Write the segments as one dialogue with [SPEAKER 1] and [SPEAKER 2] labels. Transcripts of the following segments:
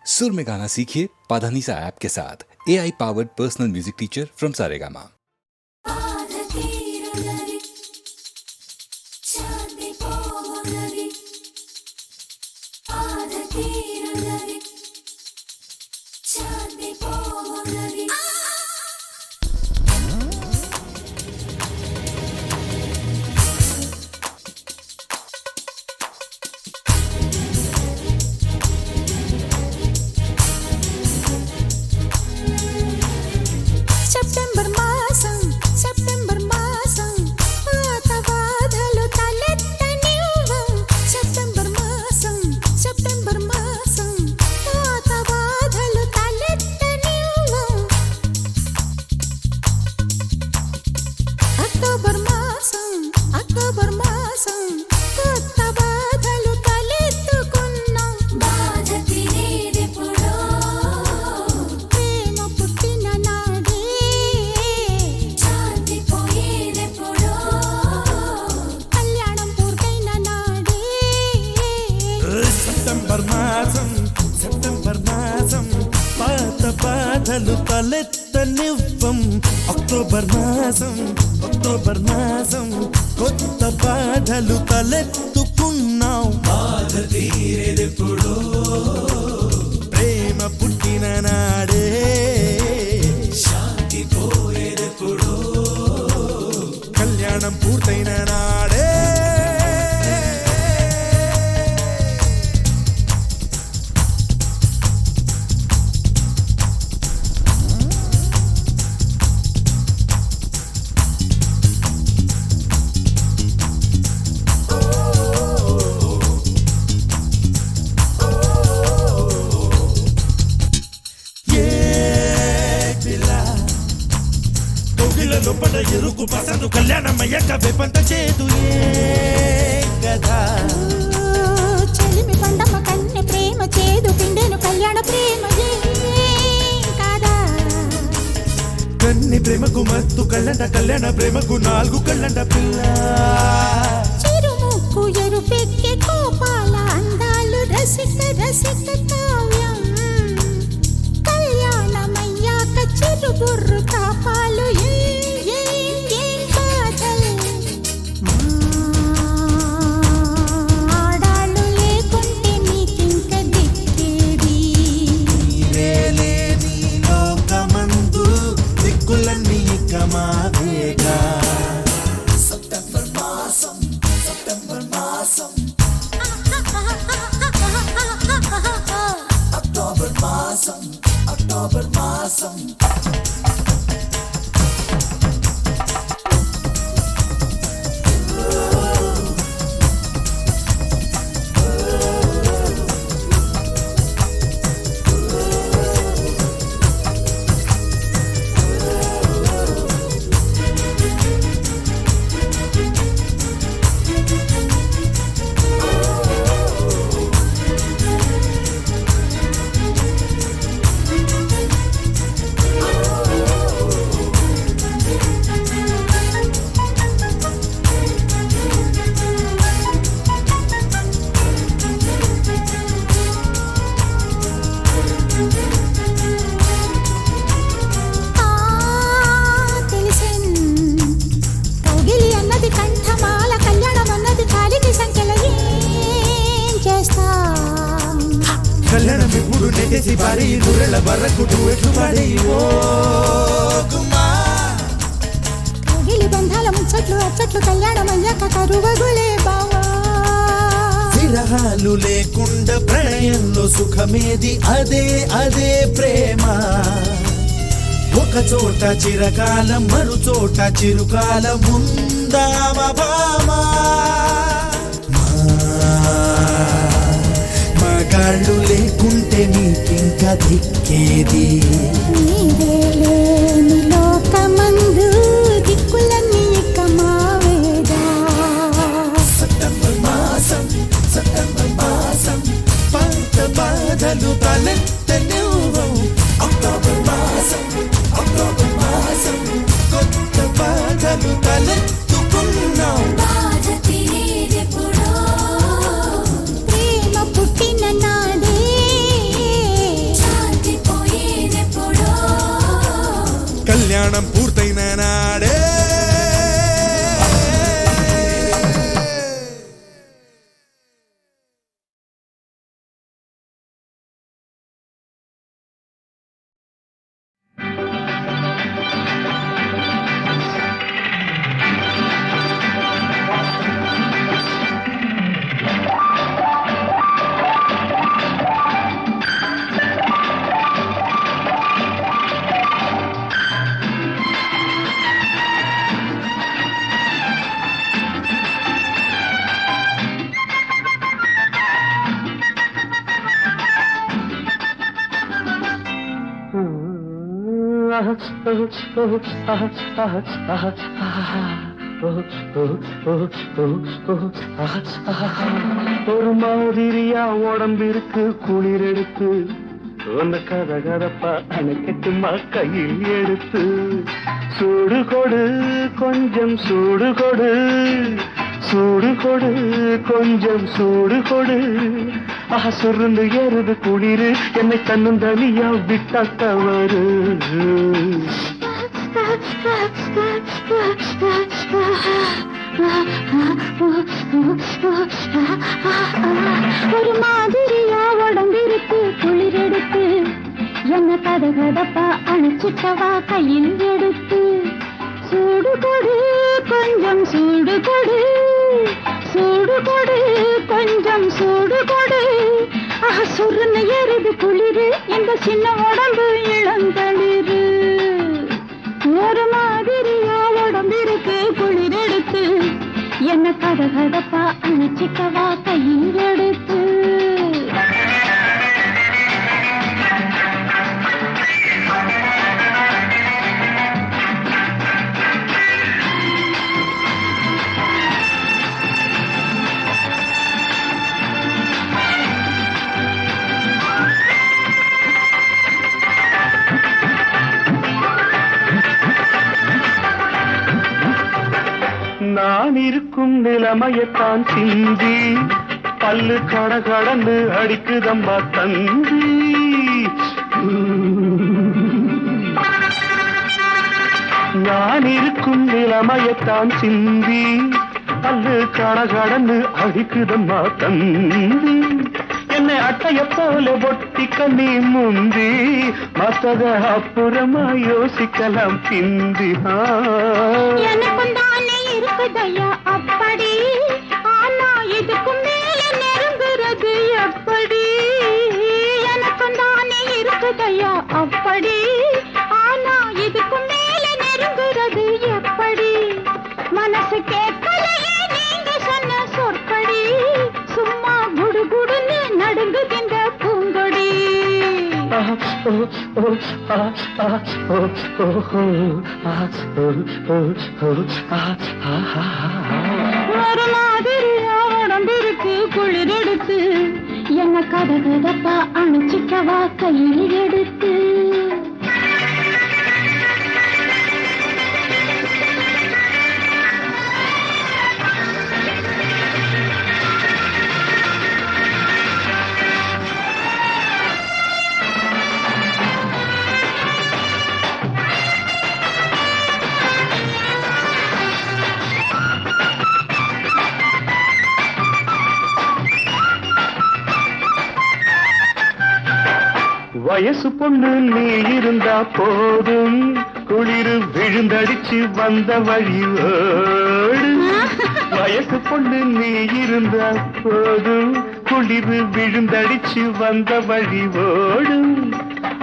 [SPEAKER 1] सुर में गाना सीखिए पाधानीसा ऐप के साथ AI powered personal music teacher from Saregama.
[SPEAKER 2] September మాసం పాత బాధలు తలెత్తనివ్వం. అక్టోబర్ మాసం కొత్త బాధలు తలెత్తుకున్నాం. బాధ తీరేదెప్పుడో ప్రేమ పుట్టిన నాడే, శాంతి పోయేదెప్పుడో కళ్యాణం పూర్తయిన నాడే. లోపల ఎరుకు పసందు కళ్యాణం అయ్యాక వేపంత చేదు కదా.
[SPEAKER 3] చెలిమి పండమ్మ కన్నె ప్రేమ చేదు పిండెను కళ్యాణ ప్రేమ కదా.
[SPEAKER 2] కన్ని ప్రేమకు మత్తు కళ్ళంట, కళ్యాణ ప్రేమకు 4 కళ్ళంట పిల్ల.
[SPEAKER 3] చిరుముక్కు ఎరుపెక్కే కోపాల అందాలు రసిక రసిక కావ్యం. కళ్యాణమయ్యాక చిరుబుర్రు తాపాలు
[SPEAKER 2] అక్టోబర్ మాసం కళ్యాణం ఇప్పుడు నెట్టేసి పారి నూరెళ్ళ బర్రకు ఎట్లు పాడి.
[SPEAKER 3] కగిలి బంధాల ముచ్చట్లు అచ్చట్లు కళ్యాణం అయ్యాక కరువగులే బావా.
[SPEAKER 2] విరహాలు లేకుండా ప్రణయంలో సుఖమేది, అదే అదే ప్రేమ. ఒక చోట చిరకాలం మరు చోట చిరుకాలం ఉందామా భామా. మగాళ్ళు లేకుంటే నీకింకా దిక్కేది.
[SPEAKER 3] నీవే లేని లోకమందు దిక్కులన్నీ ఇక మావేగా.
[SPEAKER 2] సెప్టెంబర్ మాసం పాత బాధలు తలెత్తనివ్వం. అక్టోబర్ మాసం కొత్త బాధలు తలెత్తుకున్నాం.
[SPEAKER 3] ప్రేమ పుట్టిన నాడే,
[SPEAKER 4] ஒரு மாதிரியா உடம்பிருக்கு குளிர் எடுத்து உன்ன கதகதப்பா அணைக்கட்டுமா கையில் எடுத்து சூடு கொடு கொஞ்சம் சூடு கொடு சூடு கொடு கொஞ்சம் சூடு கொடு சுருந்து ஏறுது குளிரு என்னை தன்னும் தனியா விட்டா தவறு
[SPEAKER 3] ஒரு மாதிரியா உடம்பிருக்கு குளிர் எடுத்து என்ன கதகதப்பா அணைச்சிட்டவா கையில் எடுத்து சூடு கொடு கொஞ்சம் சூடு கொடு சூடு கொடு கொஞ்சம் சூடு கொடு சுருன்னு ஏறுது குளிரு இந்த சின்ன உடம்பு இளந்தளிரு ஒரு மாதிரியா உடம்பிருக்கு குளிர் எடுத்து என்ன கதகதப்பா அணைச்சிக்கவா கையில் எடுத்து
[SPEAKER 4] நான் இருக்கும் நிலைமையத்தான் சிந்தி பல்லு கடகடன்னு அடிக்குதம்மா தந்தி நான் இருக்கும் நிலைமையத்தான் சிந்தி பல்லு கடகடன்னு அடிக்குதம்மா தந்தி என்னை அட்டைய போல பொட்டிக்க நீ முந்தி மத்தத அப்புறமா யோசிக்கலாம் பிந்தி
[SPEAKER 3] எனக்கும் தானே இருக்குதையா அப்படி ஆனா இதுக்கும் மேல நெருங்குறது எப்படி எனக்கும் தானே இருக்குதையா அப்படி ஆனா இதுக்கும் மேல நெருங்குறது எப்படி மனசு கேட்கலையே நீங்க சொன்ன சொற்படி சும்மா குடுகுடுன்னு நடுங்குகின்ற பூங்கொடி ஒரு மாதிரியா உடம்பிருக்கு குளிர் எடுத்து என்ன கதகதப்பா அணைச்சிக்கவா கையில் எடுத்து
[SPEAKER 4] வயசு பொண்ணு நீ இருந்தா போதும் குளிரு விழுந்தடிச்சு வந்த வழியோடு வயசு பொண்ணு நீ இருந்தா போதும் குளிரு விழுந்தடிச்சு வந்த வழியோடும்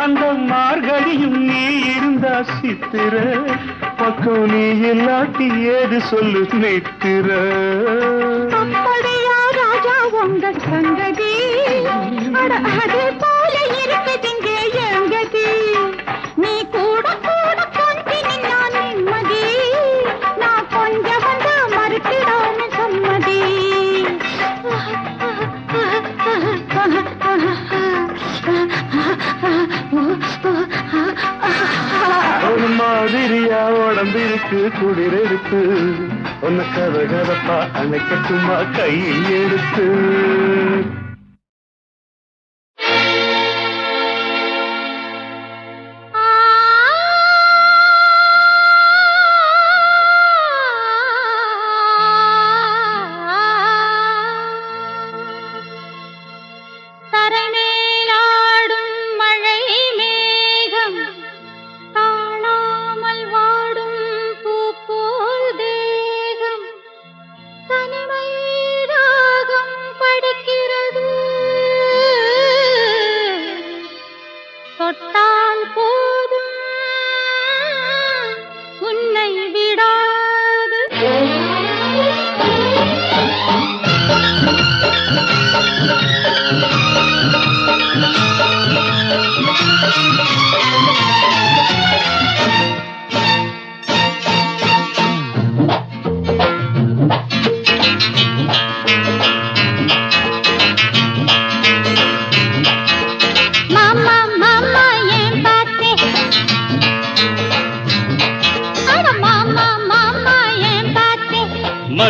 [SPEAKER 4] அந்த மார்கழியும் நீ இருந்தா சித்திர பக்கம் நீ இல்லாட்டி ஏது சொல்லு நித்திர
[SPEAKER 3] அப்படியா ராஜா உங்க சங்கதி அது போல இருக்குதுங்க எங்கதி நீ கூட கூட கொஞ்சி நான் நிம்மதி நான் கொஞ்சம் வந்து மறுத்திடாம சம்மதி
[SPEAKER 4] ஒரு மாதிரியா உடம்பிருக்கு குளிர் இருக்கு உன்னை கதகதப்பா அணைக்கட்டுமா கையில் எடுத்து
[SPEAKER 3] தொட்டால் போதும் உன்னை விடாது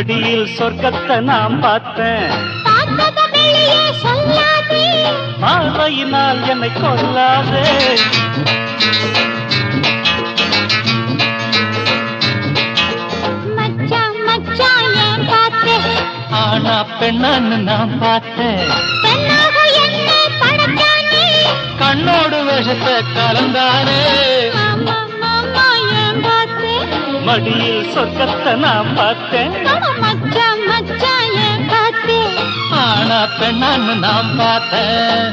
[SPEAKER 4] மடியில் சொர்க்கத்தை நான் பார்த்தேன்.
[SPEAKER 3] பார்த்தத வெளியே சொல்லாதே,
[SPEAKER 4] பார்வையினால் என்னை கொல்லாதே.
[SPEAKER 3] மச்சான் மச்சான் ஏன் பார்த்தேன்,
[SPEAKER 4] ஆனா பெண்ணான்னு நான் பார்த்தேன்.
[SPEAKER 3] பெண்ணாக என்ன படைச்சானே,
[SPEAKER 4] கண்ணோடு விஷத்தை கலந்தானே.
[SPEAKER 3] மாமா மாமா ஏன் பார்த்தேன்,
[SPEAKER 4] மடியில் சொர்க்கத்தை நான் பார்த்தேன்.
[SPEAKER 3] மச்சான் மச்சான் ஏன் பார்த்தேன்.
[SPEAKER 4] ஆனா பெண்ணான்னு நான் பார்த்தேன்.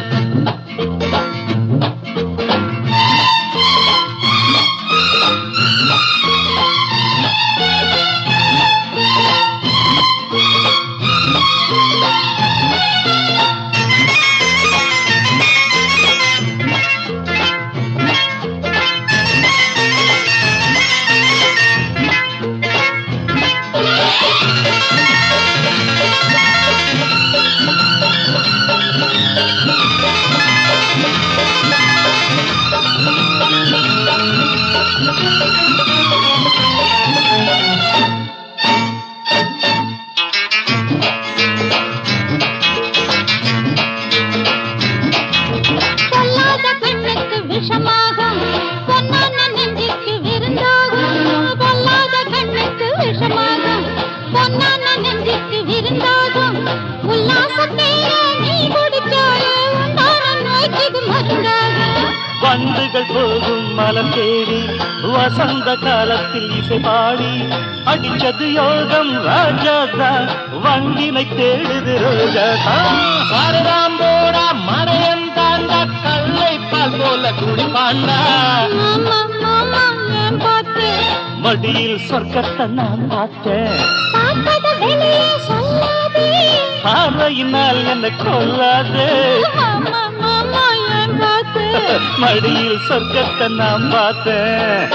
[SPEAKER 3] பொல்லாத கண்ணுக்கு விஷமாகும், பொன்னான நெஞ்சுக்கு விருந்தாகும். பொல்லாத கண்ணுக்கு விஷமாகும், பொன்னான நெஞ்சுக்கு விருந்தாகும். உல்லாசத்தேர நீ குடிச்சாலே உண்டான நோய்க்கு மருந்தாகும்.
[SPEAKER 4] வண்டுகள் போகும் மலம் தேடி வசந்த காலத்தில் இசை பாடி அடிச்சது யோகம் ராஜாதா. வண்டினை தேடுது ரோஜாதா. சாரதாம் போடா மறையன் தாண்டா, கல்லை பால் போல குடிப்பாண்டா.
[SPEAKER 3] மாமா மாமா ஏன் பார்த்தேன்,
[SPEAKER 4] மடியில் சொர்க்கத்தை நான் பார்த்தேன்.
[SPEAKER 3] பார்த்தத வெளியே சொல்லாதே,
[SPEAKER 4] பார்வையினால் என்னை கொல்லாதே.
[SPEAKER 3] மாமா மாமா ஏன் பார்த்தேன்.
[SPEAKER 4] மடியில் சொர்க்கத்தை நான் பார்த்தேன்.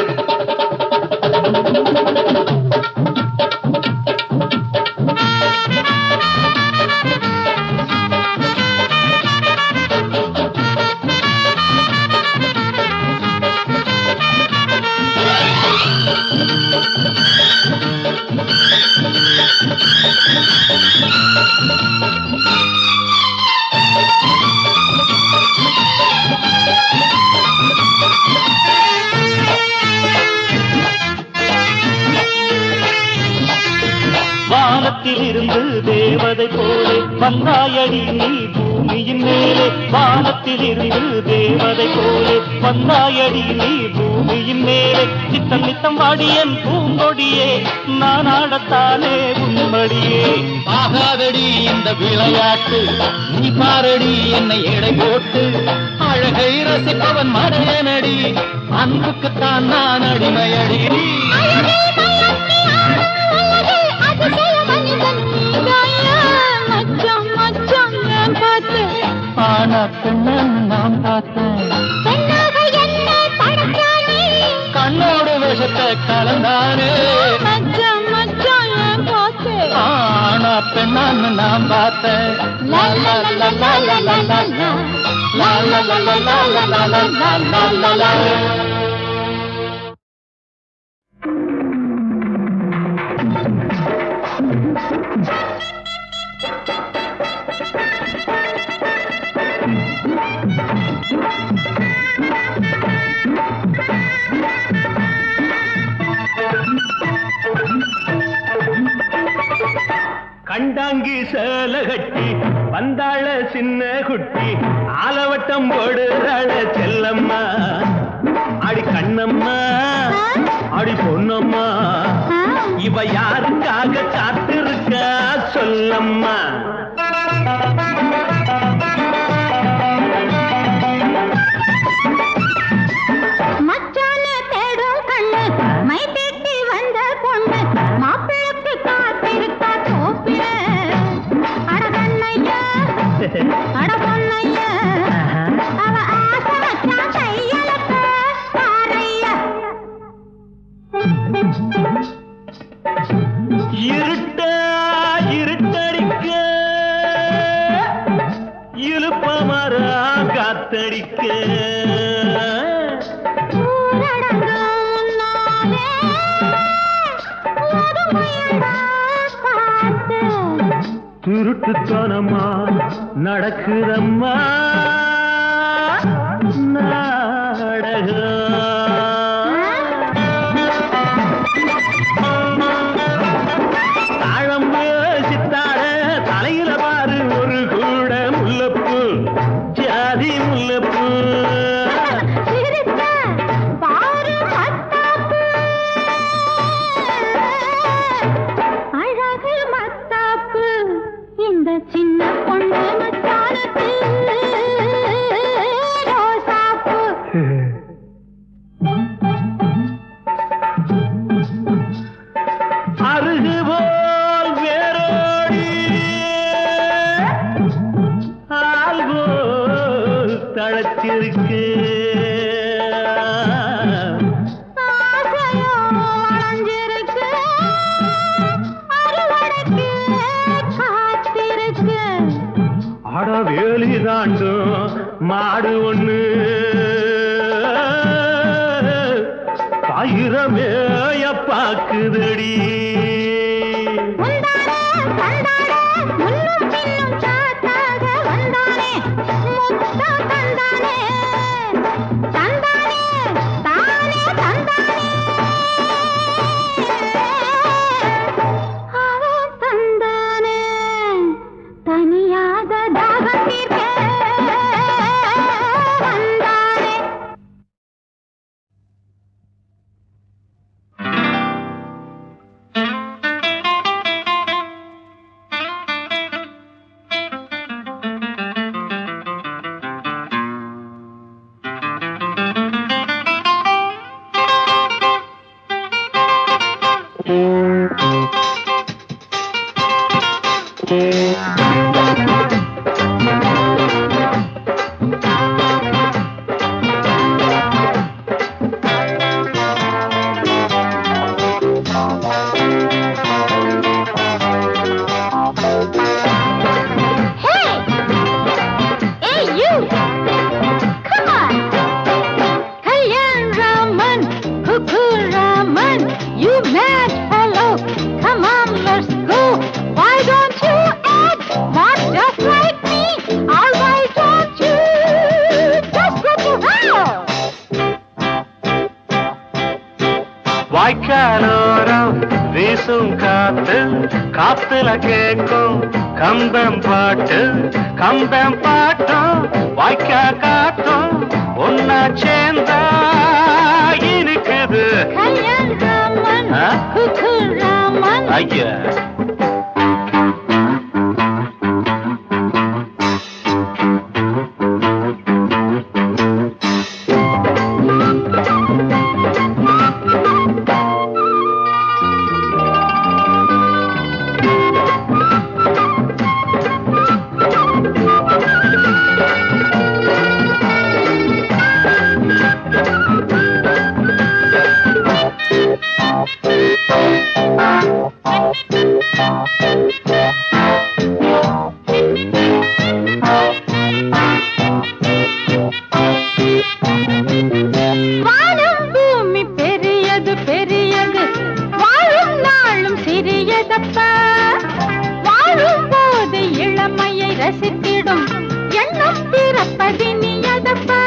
[SPEAKER 4] வானத்தில் இருந்து தேவதை போலே வந்தாயடி நீ பூமியின் மேலே. வானத்தில் இருந்து தேவதை போலே வந்தாயடி நீ பூமியின் மேலே. நித்தம் நித்தம் வாடியன் பூங்கொடியே, நான் ஆடத்தானே உன்மடியே. ஆகாதடி இந்த விளையாட்டு, நீ பாரடி என்னை எடை போட்டு. அழகை ரசிப்பவன் மடையனடி, அன்புக்குத்தான் நான் அடிமையடி.
[SPEAKER 3] அழகே மயக்கி ஆடும் அழகே அதிசய மனிதன் நீதாயா. மச்சான் மச்சான் ஏன் பார்த்தேன்,
[SPEAKER 4] ஆனா பெண்ணன் நான் பார்த்தேன்.
[SPEAKER 3] பெண்ணாக என்ன படைச்சானே,
[SPEAKER 4] கண்ணோடு விஷத்தை கலந்தானே.
[SPEAKER 3] மச்சான் மச்சான் ஏன் பார்த்தேன்.
[SPEAKER 4] ஆனா பெண்ணான்னு நான் பார்த்தேன்.
[SPEAKER 3] லா லா லா லா லா லா லா லா. லா லா லா லா லா லா லா லா லா லா லா.
[SPEAKER 4] கண்டாங்கி சேல கட்டி வந்தாள சின்ன குட்டி, ஆலவட்டம் போடுறாள செல்லம்மா. அடி கண்ணம்மா அடி பொன்னம்மா, இவ யாருக்காக காத்திருக்கா சொல்லம்மா.
[SPEAKER 3] மச்சானே தேடும் கண்ணு, மை தேட்டி வந்த பொண்ணு, மாப்பிள்ளைக்கு காத்திருக்கா தோப்பில. அட கண்ணையா அட பொன்னையா, அவ ஆசை மச்சான் கையலக்க பாரையா.
[SPEAKER 4] இருட்டா இருட்டடிக்க இழுப்பமரா காத்தடிக்க.
[SPEAKER 3] ஊரடங்கும் முன்னாலே ஒரு முயலா
[SPEAKER 4] திருட்டுத்தனமா நடக்குதம்மா நாடகம். தாழம்பு சித்தாட தலையில பாரு ஒரு கூட முல்லப்பூ ஜாதி முல்லப்பூ.
[SPEAKER 3] அழகு மத்தாப்பு இந்த சின்ன பொண்ணு மச்சானுக்கு ரோசாப்பு.
[SPEAKER 4] அருகு போல் வேரோடி ஆள் போல் தழைச்சிருக்கு.
[SPEAKER 3] ஆசையோ வளைஞ்சிருக்கு, அறுவடைக்கு காத்திருக்கு.
[SPEAKER 4] அட வேலி தாண்டும் மாடு ஒண்ணு பயிரமேய பாக்குதடி.
[SPEAKER 3] முந்தானே கண்டானே முன்னும் பின்னும் சாத்தாக வந்தானே முத்தம் தந்தானே தந்தானே தானே தந்தானே அவன் தந்தானே தனியாத தாகம் தீர்க்க வந்தானே.
[SPEAKER 4] வாய்க்காலோரம் வீசும் காத்து காத்துல கேட்கும் கம்பம் பாட்டு கம்பம் பாட்டும் வாய்க்கா காத்தும் ஒன்னா சேர்ந்தா இருக்குது. ஐயா
[SPEAKER 3] வானம் பூமி பெரியது பெரியது வாழும் நாளும் சிறியதப்பா. வாழும் போது இளமையை ரசித்திடும் எண்ணம் பிறப்பதினியதப்பா.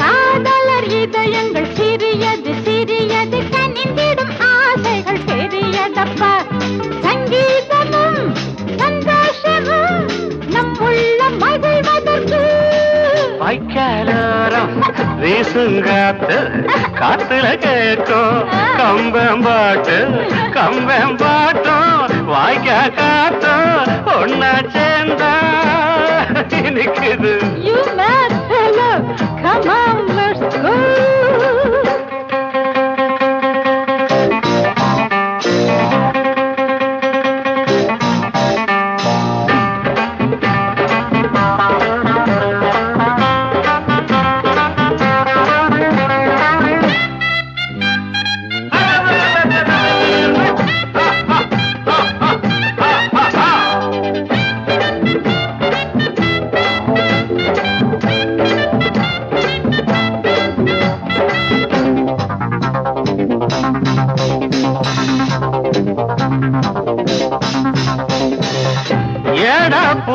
[SPEAKER 3] காதலர் இதயங்கள் சிறியது சிறியது கனிந்திடும் ஆசைகள் பெரியதப்பா. சங்கீதமும் சந்தோஷமும் நம் உள்ள மகிழ்வதற்கு.
[SPEAKER 4] வாய்க்காலோரம் வீசுங்காத்து காத்துல கேட்கும் கம்பம் பாட்டு கம்பம் பாட்டும் வாய்க்கா காத்தும் ஒன்னா சேர்ந்தா இருக்குது.
[SPEAKER 3] You mad fellow, come on, let's go.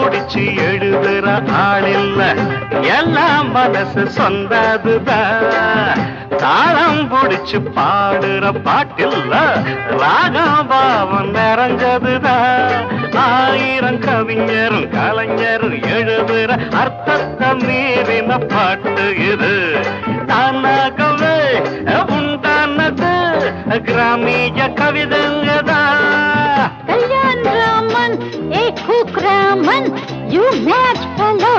[SPEAKER 4] புடிச்சு எழுதுற ஆளில்ல எல்லாம் மனசு சொந்ததுதான் தாளம் புடிச்சு பாடுற பாட்டில்ல ராகம் பாவம் நிறைஞ்சதுதான் ஆயிரம் கவிஞரும் கலைஞரும் எழுதுற அர்த்தத்தை மீறின பாட்டு இது தானாகவே உண்டானது கிராமிய கவிதங்கதான்
[SPEAKER 3] Kalyan Raman, hey Cook Raman, you mad fellow,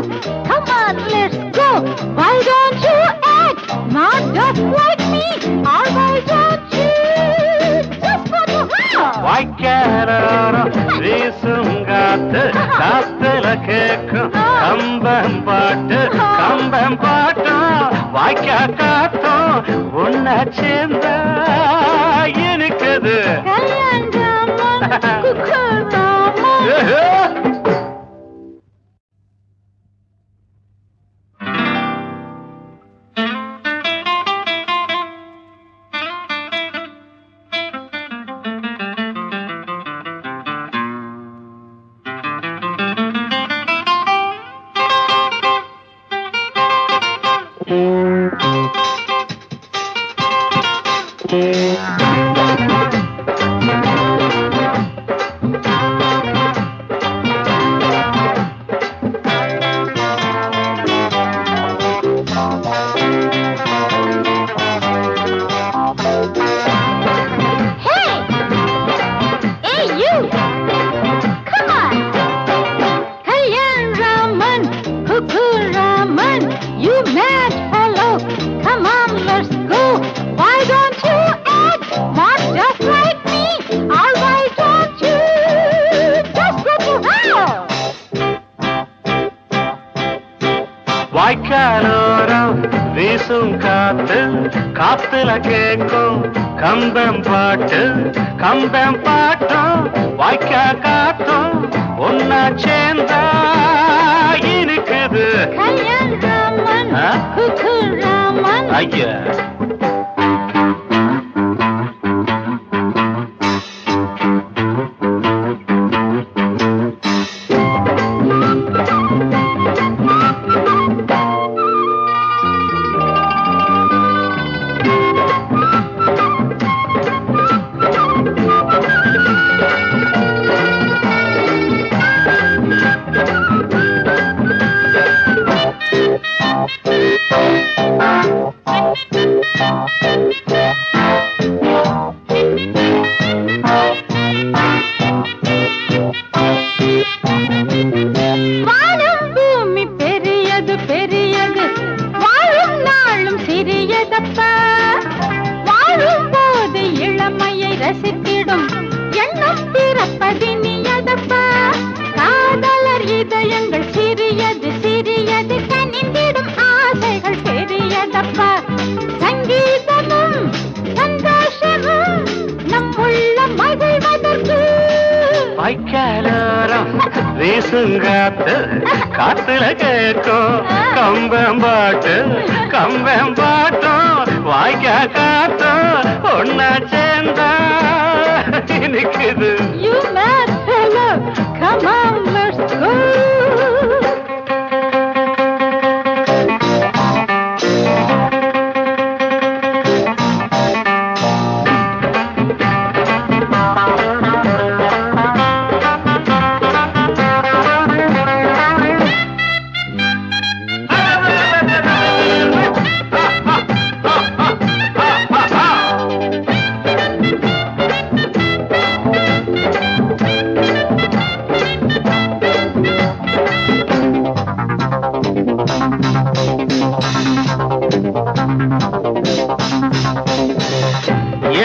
[SPEAKER 3] come on, let's go. Why don't you act not just like me, or why don't you just go to hell?
[SPEAKER 4] வாய்க்காரோரம் வீசும் காத்து காத்துல கேக்கும் கம்பம் பாட்டும் வாய்க்கா காத்தும் உன்னை சேர்ந்தா இருக்குது
[SPEAKER 3] Kalyan Raman, Cook Raman.
[SPEAKER 4] வாய்க்காலோரம் வீசும் காத்து காத்துல கேக்கும் கம்பம் பாட்டும் வாய்க்கா காத்தும் ஒன்னா சேர்ந்தா இருக்குது
[SPEAKER 3] Kalyan Raman, Cook Raman.
[SPEAKER 4] ஐயா
[SPEAKER 3] வானம் பூமி பெரியது பெரியது வாழும் நாளும் சிறியதப்பா வாழும் போது இளமையை ரசித்திடும் எண்ணம் பிறப்பதினியதப்பா காதலர் இதயங்கள் சிறியது சிறியது கனிந்திடும் ஆசைகள் பெரியதப்பா சங்கீதமும் சந்தோஷமும் நம் உள்ள மகிழ்வதற்கு
[SPEAKER 4] வாய்க்காலோரம் வீசுங்காத்து காத்துல கேக்கும் கம்பம் பாட்டும் வாய்க்கா காத்தும் ஒன்னா சேர்ந்தா இருக்குது
[SPEAKER 3] You mad fellow, come on, let's go.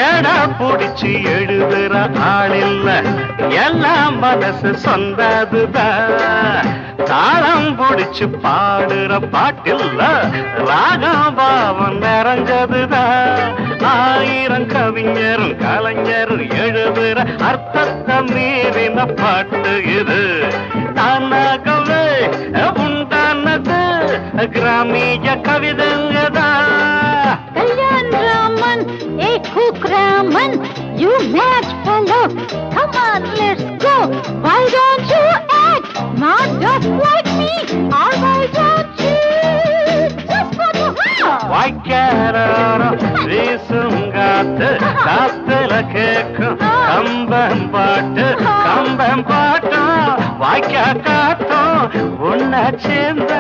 [SPEAKER 4] ஏடா புடிச்சு எழுதுற ஆளில்ல எல்லாம் மனசு சொந்ததுதான் தாளம் புடிச்சு பாடுற பாட்டில்ல ராகம் பாவம் நிறைஞ்சதுதான் ஆயிரம் கவிஞரும் கலைஞரும் எழுதுற அர்த்தத்தை மீறின பாட்டு இது தானாகவே உண்டானது கிராமிய கவிதங்கதான்
[SPEAKER 3] Kalyan Raman, hey Cook Raman, you mad fellow, come on, let's go. Why don't you act not just like me. Or why don't you just go to hell?
[SPEAKER 4] வாய்க்காரோரம் வீசும் காத்து காத்துல கேக்கும் கம்பம் பாட்டும் வாய்க்கா காத்தும் உன்ன சேர்ந்த